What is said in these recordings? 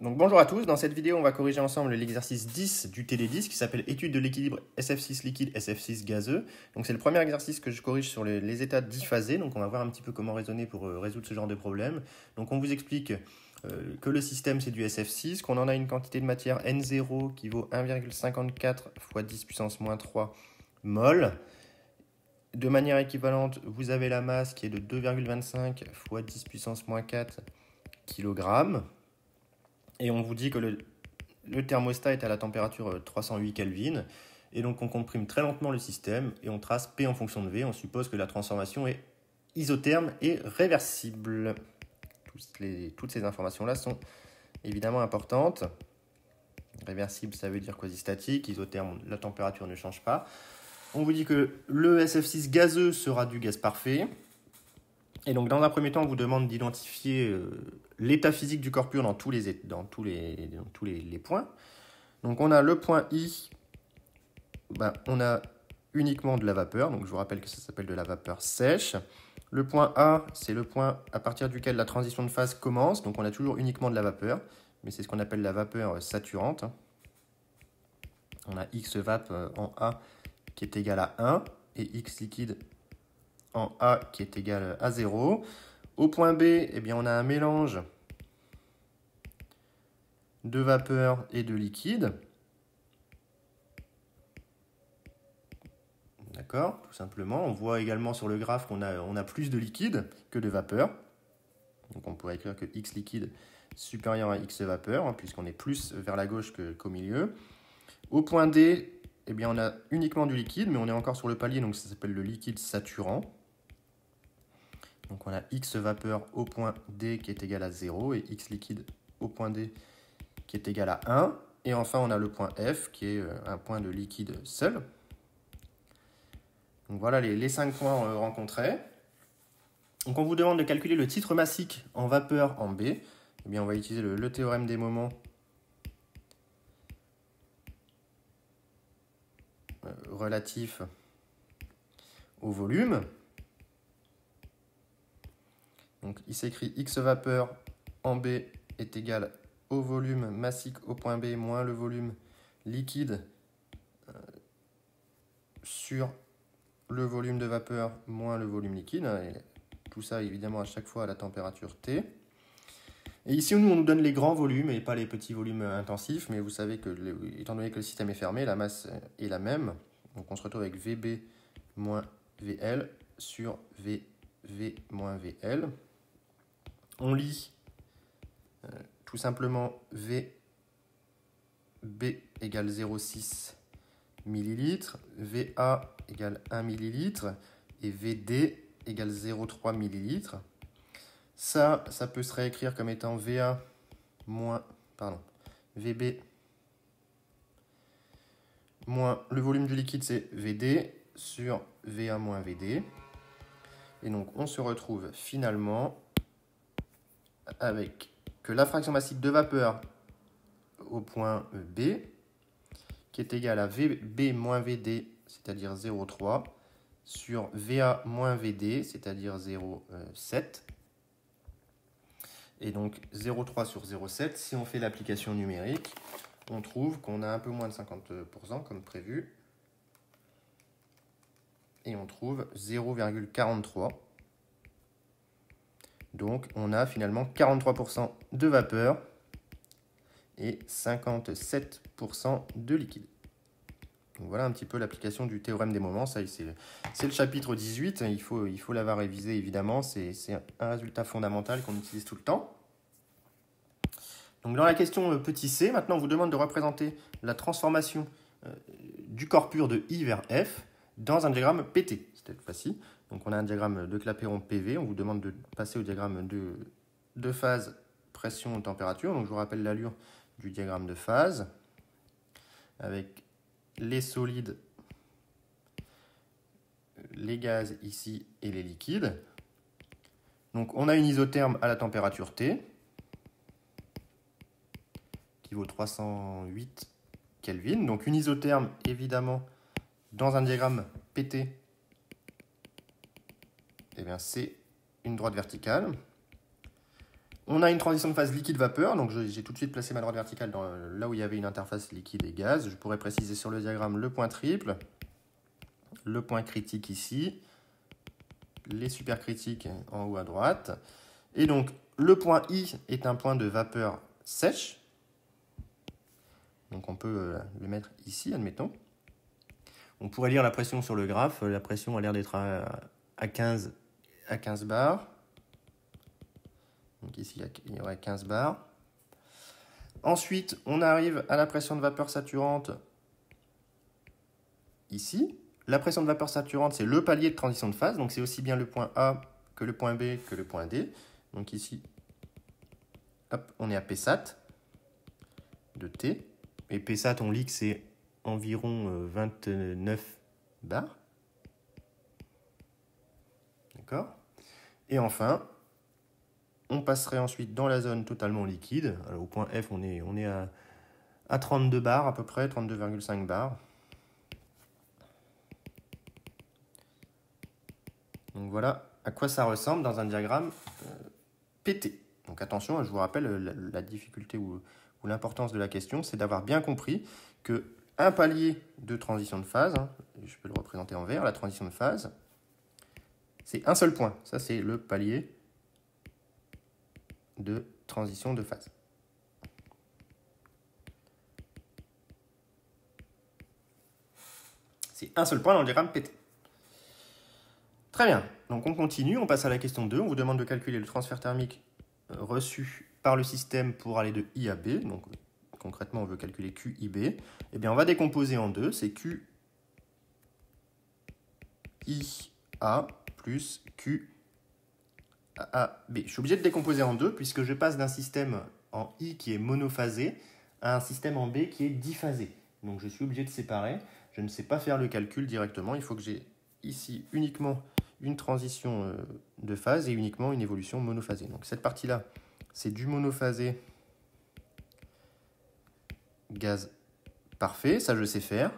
Donc bonjour à tous, dans cette vidéo on va corriger ensemble l'exercice 10 du TD10 qui s'appelle étude de l'équilibre SF6 liquide, SF6 gazeux. Donc c'est le premier exercice que je corrige sur les états diphasés, donc on va voir un petit peu comment raisonner pour résoudre ce genre de problème. Donc on vous explique que le système c'est du SF6, qu'on en a une quantité de matière N0 qui vaut 1,54 fois 10 puissance moins 3 mol. De manière équivalente, vous avez la masse qui est de 2,25 fois 10 puissance moins 4 kg. Et on vous dit que le thermostat est à la température 308 Kelvin. Et donc on comprime très lentement le système et on trace P en fonction de V. On suppose que la transformation est isotherme et réversible. Toutes ces informations-là sont évidemment importantes. Réversible, ça veut dire quasi-statique. Isotherme, la température ne change pas. On vous dit que le SF6 gazeux sera du gaz parfait. Et donc, dans un premier temps, on vous demande d'identifier l'état physique du corps pur dans tous les points. Donc, on a le point I, on a uniquement de la vapeur. Donc, je vous rappelle que ça s'appelle de la vapeur sèche. Le point A, c'est le point à partir duquel la transition de phase commence. Donc, on a toujours uniquement de la vapeur, mais c'est ce qu'on appelle la vapeur saturante. On a X vap en A qui est égal à 1 et X liquide en A qui est égal à 0. Au point B, on a un mélange de vapeur et de liquide. D'accord, tout simplement. On voit également sur le graphe qu'on a plus de liquide que de vapeur. Donc on pourrait écrire que X liquide supérieur à X vapeur, puisqu'on est plus vers la gauche qu'au milieu. Au point D, on a uniquement du liquide, mais on est encore sur le palier, donc ça s'appelle le liquide saturant. Donc on a X vapeur au point D qui est égal à 0 et X liquide au point D qui est égal à 1. Et enfin on a le point F qui est un point de liquide seul. Donc voilà les 5 points rencontrés. Donc on vous demande de calculer le titre massique en vapeur en B. On va utiliser le théorème des moments relatif au volume. Donc, il s'écrit X vapeur en B est égal au volume massique au point B moins le volume liquide sur le volume de vapeur moins le volume liquide. Et tout ça, évidemment, à chaque fois à la température T. Et ici, on nous donne les grands volumes et pas les petits volumes intensifs. Mais vous savez que, étant donné que le système est fermé, la masse est la même. Donc, on se retrouve avec VB moins VL sur VV moins VL. On lit tout simplement VB égale 0,6 ml, VA égale 1 ml et VD égale 0,3 ml. Ça peut se réécrire comme étant VB moins le volume du liquide, c'est VD sur VA moins VD. Et donc, on se retrouve finalement avec que la fraction massique de vapeur au point B, qui est égale à VB moins VD, c'est-à-dire 0,3, sur VA moins VD, c'est-à-dire 0,7. Et donc 0,3 sur 0,7, si on fait l'application numérique, on trouve qu'on a un peu moins de 50% comme prévu. Et on trouve 0,43. Donc, on a finalement 43% de vapeur et 57% de liquide. Donc, voilà un petit peu l'application du théorème des moments. Ça, c'est le chapitre 18. Il faut l'avoir révisé, évidemment. C'est un résultat fondamental qu'on utilise tout le temps. Donc, dans la question petit c, maintenant, on vous demande de représenter la transformation du corps pur de I vers F dans un diagramme PT. C'était facile. Donc, on a un diagramme de Clapeyron PV. On vous demande de passer au diagramme de phase pression-température. Donc, je vous rappelle l'allure du diagramme de phase avec les solides, les gaz ici et les liquides. Donc, on a une isotherme à la température T qui vaut 308 Kelvin. Donc, une isotherme, évidemment, dans un diagramme PT, c'est une droite verticale. On a une transition de phase liquide-vapeur, donc j'ai tout de suite placé ma droite verticale là où il y avait une interface liquide et gaz. Je pourrais préciser sur le diagramme le point triple, le point critique ici, les supercritiques en haut à droite. Et donc, le point I est un point de vapeur sèche. Donc, on peut le mettre ici, admettons. On pourrait lire la pression sur le graphe. La pression a l'air d'être à 15 bars. Donc, ici, il y aurait 15 bars. Ensuite, on arrive à la pression de vapeur saturante ici. La pression de vapeur saturante, c'est le palier de transition de phase. Donc, c'est aussi bien le point A que le point B que le point D. Donc, ici, hop, on est à Psat de T. Et Psat, on lit que c'est environ 29 bars. D'accord? Et enfin, on passerait ensuite dans la zone totalement liquide. Alors, au point F, on est à 32 bars à peu près, 32,5 bars. Donc voilà à quoi ça ressemble dans un diagramme PT. Donc attention, je vous rappelle, la difficulté ou l'importance de la question, c'est d'avoir bien compris qu'un palier de transition de phase, je peux le représenter en vert, la transition de phase, c'est un seul point. Ça, c'est le palier de transition de phase. C'est un seul point dans le diagramme PT. Très bien, donc on continue, on passe à la question 2. On vous demande de calculer le transfert thermique reçu par le système pour aller de I à B. Donc concrètement, on veut calculer QIB. Eh bien, on va décomposer en deux. C'est QIA plus QAB. Je suis obligé de décomposer en deux puisque je passe d'un système en I qui est monophasé à un système en B qui est diphasé. Donc je suis obligé de séparer. Je ne sais pas faire le calcul directement. Il faut que j'ai ici uniquement une transition de phase et uniquement une évolution monophasée. Donc cette partie-là, c'est du monophasé gaz parfait, ça je sais faire.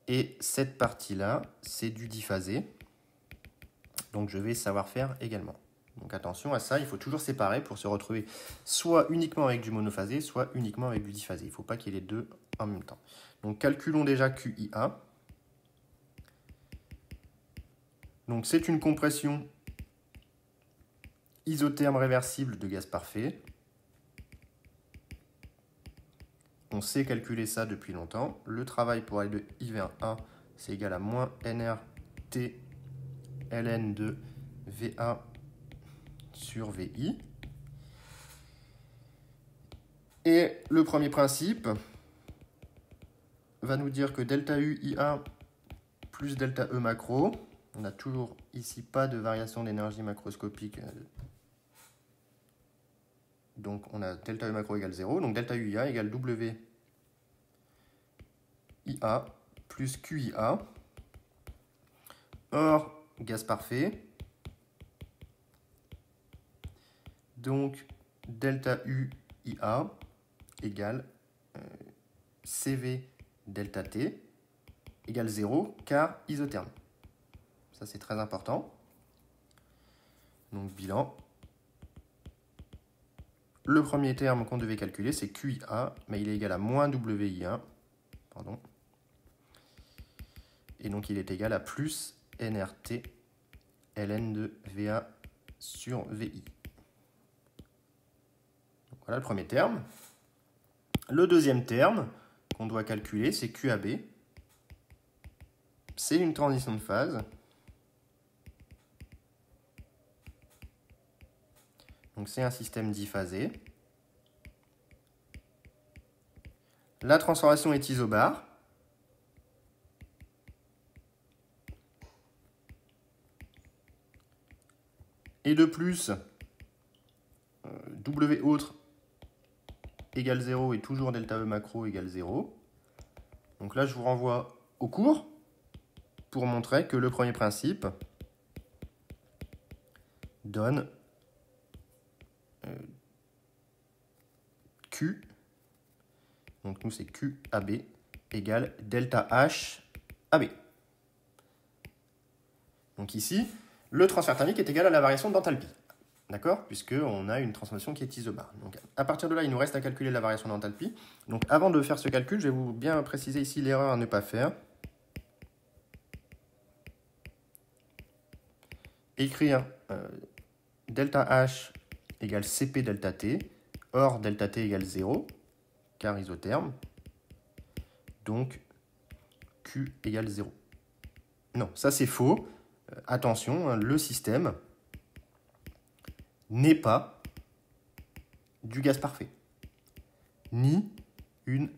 Et cette partie-là, c'est du diphasé. Donc je vais savoir faire également. Donc attention à ça, il faut toujours séparer pour se retrouver soit uniquement avec du monophasé, soit uniquement avec du diphasé. Il ne faut pas qu'il y ait les deux en même temps. Donc calculons déjà QIA. Donc c'est une compression isotherme réversible de gaz parfait. On sait calculer ça depuis longtemps. Le travail pour aller de I vers A, c'est égal à moins nRT ln de VA sur VI. Et le premier principe va nous dire que delta U IA plus delta E macro, on n'a toujours ici pas de variation d'énergie macroscopique. Donc on a delta E macro égale 0. Donc delta U IA égale W IA plus QIA. Or, gaz parfait. Donc delta U IA égale CV delta T égale 0 car isotherme. Ça, c'est très important. Donc, bilan. Le premier terme qu'on devait calculer, c'est QIA, mais il est égal à moins WIA. Pardon. Et donc, il est égal à plus nRT ln de VA sur VI. Donc, voilà le premier terme. Le deuxième terme qu'on doit calculer, c'est QAB. C'est une transition de phase. Donc c'est un système diphasé. La transformation est isobare. Et de plus, W autre égale 0 et toujours delta E macro égale 0. Donc là, je vous renvoie au cours pour montrer que le premier principe donne Q, donc nous c'est QAB, égale delta H AB. Donc ici, le transfert thermique est égal à la variation d'enthalpie. D'accord? Puisqu'on a une transformation qui est isobare. Donc, à partir de là, il nous reste à calculer la variation d'enthalpie. Donc, avant de faire ce calcul, je vais vous bien préciser ici l'erreur à ne pas faire. Écrire delta H égale Cp delta T. Or, delta T égale 0, car isotherme. Donc, Q égale 0. Non, ça c'est faux. Attention, le système n'est pas du gaz parfait, ni une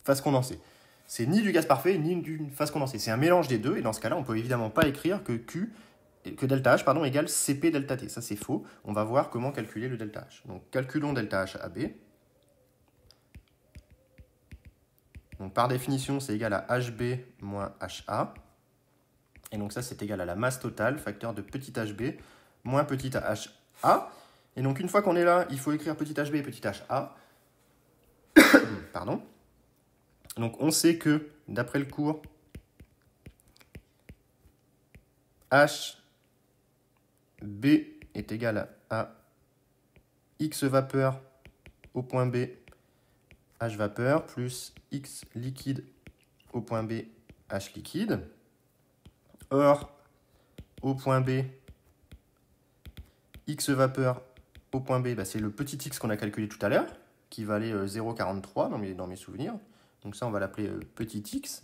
phase condensée. C'est ni du gaz parfait, ni d'une phase condensée. C'est un mélange des deux, et dans ce cas-là, on ne peut évidemment pas écrire que delta H égale Cp delta T. Ça, c'est faux. On va voir comment calculer le delta H. Donc, calculons delta H AB. Donc, par définition, c'est égal à HB moins HA. Et donc, ça, c'est égal à la masse totale, facteur de petit hb moins petit HA. Et donc, une fois qu'on est là, il faut écrire petit hb et petit HA. Pardon. Donc, on sait que, d'après le cours, HB est égal à X vapeur au point B, H vapeur, plus X liquide au point B, H liquide. Or, au point B, X vapeur au point B, c'est le petit x qu'on a calculé tout à l'heure, qui valait 0,43 dans mes souvenirs. Donc ça, on va l'appeler petit x.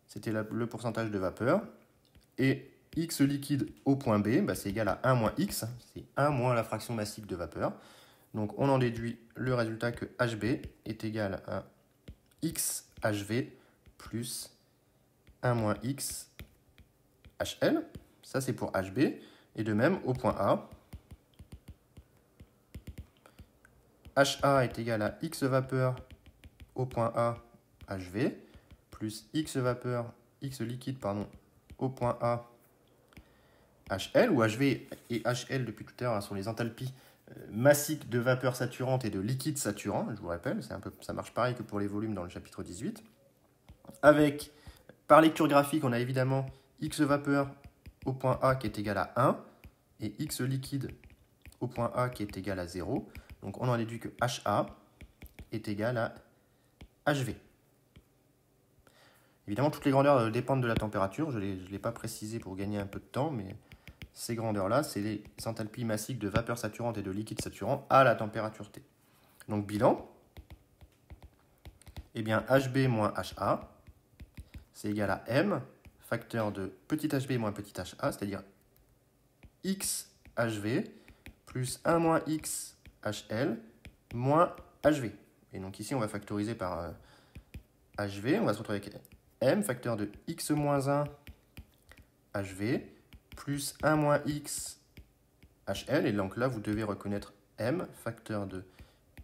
C'était le pourcentage de vapeur. Et x liquide au point B, c'est égal à 1 moins x. C'est 1 moins la fraction massique de vapeur. Donc on en déduit le résultat que HB est égal à x HV plus 1 moins x HL. Ça, c'est pour HB. Et de même, au point A, HA est égal à X vapeur au point A, HV, plus X vapeur, X liquide, au point A, HL, où HV et HL, depuis tout à l'heure, sont les enthalpies massiques de vapeur saturante et de liquide saturant, je vous rappelle, ça marche pareil que pour les volumes dans le chapitre 18. Avec, par lecture graphique, on a évidemment X vapeur au point A qui est égal à 1 et X liquide au point A qui est égal à 0. Donc on en déduit que HA est égal à HV. Évidemment, toutes les grandeurs dépendent de la température. Je ne l'ai pas précisé pour gagner un peu de temps, mais ces grandeurs-là, c'est les enthalpies massiques de vapeur saturante et de liquide saturant à la température T. Donc bilan, eh bien HB moins HA, c'est égal à M, facteur de petit hb moins petit ha, c'est-à-dire x hv plus 1 moins x hl moins hv. Et donc ici, on va factoriser par hv. On va se retrouver avec m, facteur de x moins 1 hv plus 1 moins x hl. Et donc là, vous devez reconnaître m, facteur de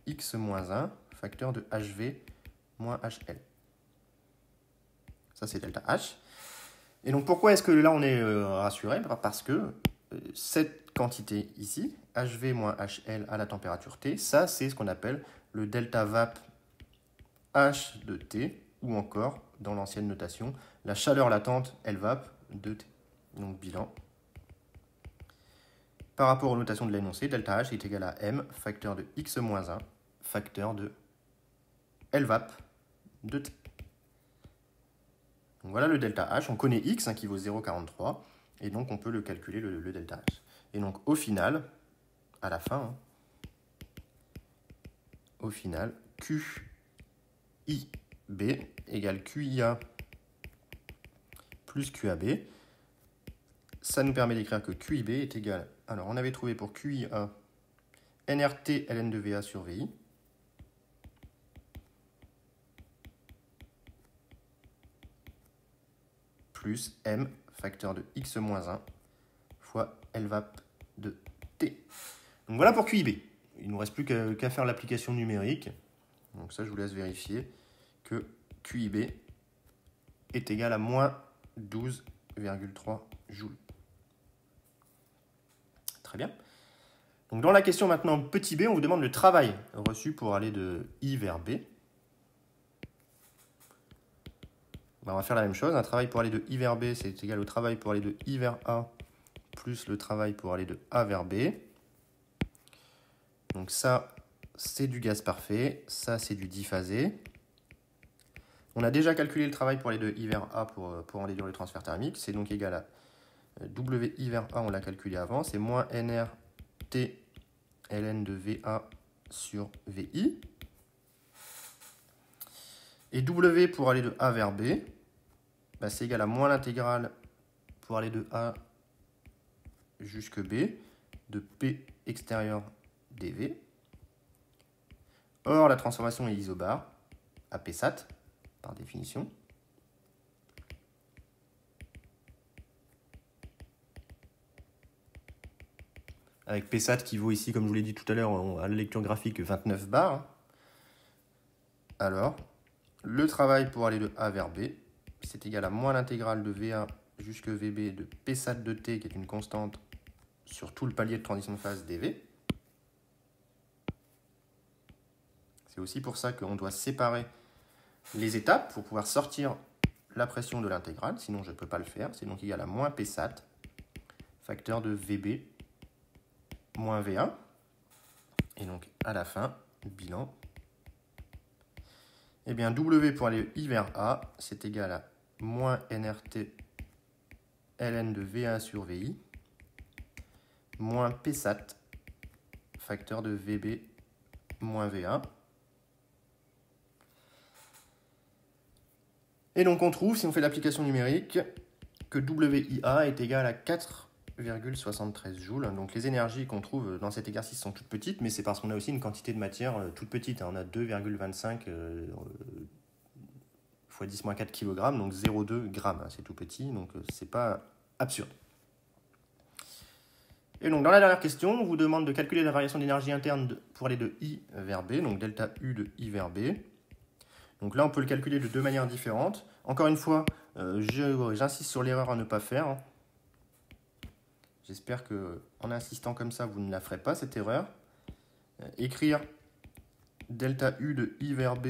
x moins 1, facteur de hv moins hl. Ça, c'est delta H. Et donc, pourquoi est-ce que là, on est rassuré? Parce que cette quantité ici, HV moins HL à la température T, ça, c'est ce qu'on appelle le delta vap H de T, ou encore, dans l'ancienne notation, la chaleur latente LVAP de T. Donc, bilan. Par rapport aux notations de l'énoncé, delta H est égal à M, facteur de X moins 1, facteur de LVAP de T. Donc voilà le delta H. On connaît X qui vaut 0,43 et donc on peut le calculer le delta H. Et donc au final, à la fin, au final, QIB égale QIA plus QAB. Ça nous permet d'écrire que QIB est égal. Alors on avait trouvé pour QIA nRT ln de VA sur VI. Plus M, facteur de x moins 1, fois LVAP de T. Donc voilà pour QIB. Il ne nous reste plus qu'à faire l'application numérique. Donc ça, je vous laisse vérifier que QIB est égal à moins 12,3 joules. Très bien. Donc dans la question maintenant petit b, on vous demande le travail reçu pour aller de I vers B. On va faire la même chose. Un travail pour aller de I vers B, c'est égal au travail pour aller de I vers A plus le travail pour aller de A vers B. Donc ça, c'est du gaz parfait. Ça, c'est du diphasé. On a déjà calculé le travail pour aller de I vers A pour en déduire le transfert thermique. C'est donc égal à WI vers A, on l'a calculé avant. C'est moins nRT ln de VA sur VI. Et W pour aller de A vers B, bah, c'est égal à moins l'intégrale pour aller de A jusque B de P extérieur dV. Or, la transformation est isobare à Psat, par définition. Avec Psat qui vaut ici, comme je vous l'ai dit tout à l'heure, à la lecture graphique 29 bars. Alors, le travail pour aller de A vers B, c'est égal à moins l'intégrale de VA jusque VB de Psat de T, qui est une constante sur tout le palier de transition de phase dV. C'est aussi pour ça qu'on doit séparer les étapes pour pouvoir sortir la pression de l'intégrale, sinon je ne peux pas le faire. C'est donc égal à moins Psat, facteur de VB, moins V1. Et donc à la fin, bilan. Eh bien, W pour aller I vers A, c'est égal à moins nRT ln de VA sur VI, moins Psat, facteur de VB, moins V1. Et donc on trouve, si on fait l'application numérique, que WIA est égal à 4,73 joules. Donc les énergies qu'on trouve dans cet exercice sont toutes petites, mais c'est parce qu'on a aussi une quantité de matière toute petite. On a 2,25 x 10-4 kg, donc 0,2 g. C'est tout petit, donc c'est pas absurde. Et donc dans la dernière question, on vous demande de calculer la variation d'énergie interne pour aller de I vers B, donc delta U de I vers B. Donc là, on peut le calculer de deux manières différentes. Encore une fois, j'insiste sur l'erreur à ne pas faire. J'espère qu'en insistant comme ça, vous ne la ferez pas, cette erreur. Écrire delta U de I vers B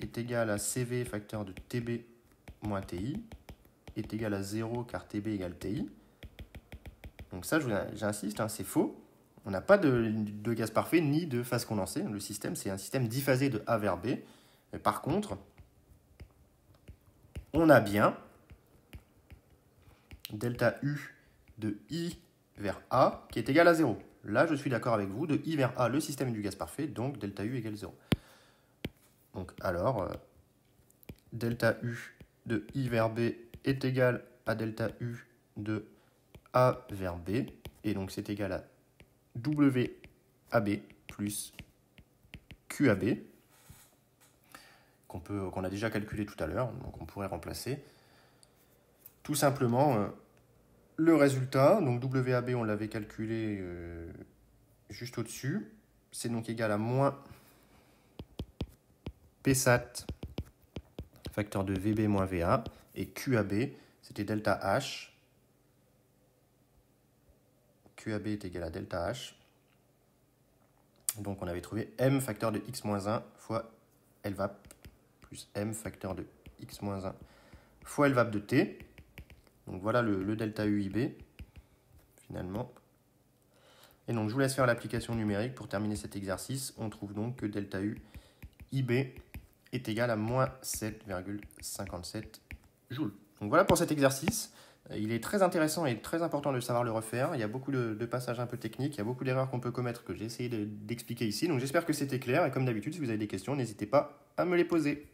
est égal à CV facteur de TB moins TI est égal à 0 car TB égale TI. Donc ça, j'insiste, c'est faux. On n'a pas de gaz parfait ni de phase condensée. Le système, c'est un système diphasé de A vers B. Mais par contre, on a bien delta U de I vers A qui est égal à 0. Là, je suis d'accord avec vous. De I vers A, le système est du gaz parfait, donc delta U égale 0. Donc alors, delta U de I vers B est égal à delta U de A vers B. Et donc c'est égal à WAB plus QAB. Qu'on a déjà calculé tout à l'heure, donc on pourrait remplacer tout simplement le résultat. Donc WAB, on l'avait calculé juste au-dessus, c'est donc égal à moins Psat, facteur de VB moins VA, et QAB, c'était delta H. QAB est égal à delta H. Donc on avait trouvé M facteur de X moins 1 fois LVAP plus M facteur de X moins 1 fois LVAP de T. Donc voilà le delta UIB, finalement. Et donc je vous laisse faire l'application numérique pour terminer cet exercice. On trouve donc que delta UIB est égal à moins 7,57 joules. Donc voilà pour cet exercice. Il est très intéressant et très important de savoir le refaire. Il y a beaucoup de passages un peu techniques, il y a beaucoup d'erreurs qu'on peut commettre que j'ai essayé d'expliquer ici. Donc j'espère que c'était clair et comme d'habitude, si vous avez des questions, n'hésitez pas à me les poser.